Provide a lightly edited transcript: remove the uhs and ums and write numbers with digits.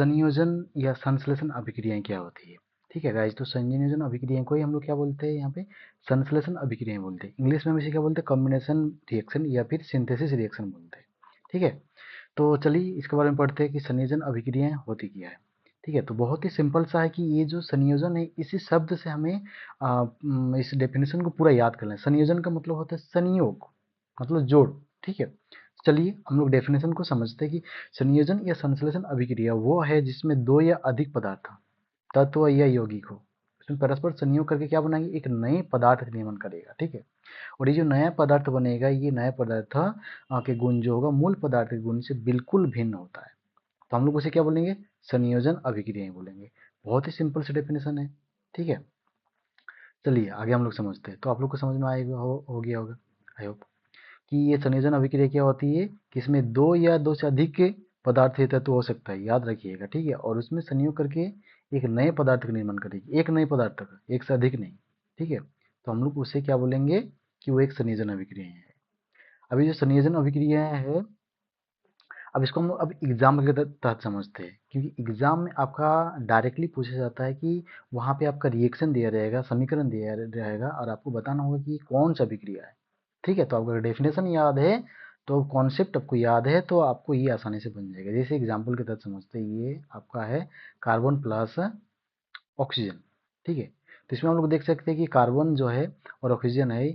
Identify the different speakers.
Speaker 1: संयोजन या संश्लेषण अभिक्रियाएं क्या होती है। ठीक है गाइस, तो संयोजन अभिक्रिया को ही हम लोग क्या बोलते हैं यहाँ पे, संश्लेषण अभिक्रियाएं बोलते हैं। इंग्लिश में हम इसे क्या बोलते हैं, कॉम्बिनेशन रिएक्शन या फिर सिंथेसिस रिएक्शन बोलते हैं। ठीक है, तो चलिए इसके बारे में पढ़ते हैं कि संयोजन अभिक्रियाएं होती क्या है। ठीक है, तो बहुत ही सिंपल सा है कि ये जो संयोजन है, इसी शब्द से हमें इस डेफिनेशन को पूरा याद कर लें। संयोजन का मतलब होता है संयोग, मतलब जोड़। ठीक है, चलिए हम लोग डेफिनेशन को समझते हैं कि संयोजन या संश्लेषण अभिक्रिया वो है जिसमें दो या अधिक पदार्थ, तत्व या यौगिक हो, उसमें परस्पर संयोग करके क्या बनाएंगे, एक नए पदार्थ का निर्माण करेगा। ठीक है, और ये जो नया पदार्थ बनेगा, ये नया पदार्थ के गुण जो होगा मूल पदार्थ के गुण से बिल्कुल भिन्न होता है, तो हम लोग उसे क्या बोलेंगे, संयोजन अभिक्रिया बोलेंगे। बहुत ही सिंपल सी डेफिनेशन है। ठीक है, चलिए आगे हम लोग समझते हैं। तो आप लोग को समझ में आएगा, हो गया होगा आई होप, कि ये संयोजन अभिक्रिया क्या होती है कि इसमें दो या दो से अधिक के पदार्थ या तत्व हो सकता है, याद रखिएगा। ठीक है, और उसमें संयोग करके एक नए पदार्थ का निर्माण करेगी, एक नए पदार्थ का, एक से अधिक नहीं। ठीक है, तो हम लोग उसे क्या बोलेंगे कि वो एक संयोजन अभिक्रिया है। अभी जो संयोजन अभिक्रिया है, अब इसको हम लोग अब एग्जाम के तहत समझते हैं, क्योंकि एग्जाम में आपका डायरेक्टली पूछा जाता है कि वहाँ पे आपका रिएक्शन दिया रहेगा, समीकरण दिया रहेगा, और आपको बताना होगा कि कौन सा अभिक्रिया है। ठीक है, तो आपको अगर डेफिनेशन याद है, तो कॉन्सेप्ट आपको याद है, तो आपको ये आसानी से बन जाएगा। जैसे एग्जाम्पल के तहत समझते हैं, ये आपका है कार्बन प्लस ऑक्सीजन। ठीक है, तो इसमें हम लोग देख सकते हैं कि कार्बन जो है और ऑक्सीजन है,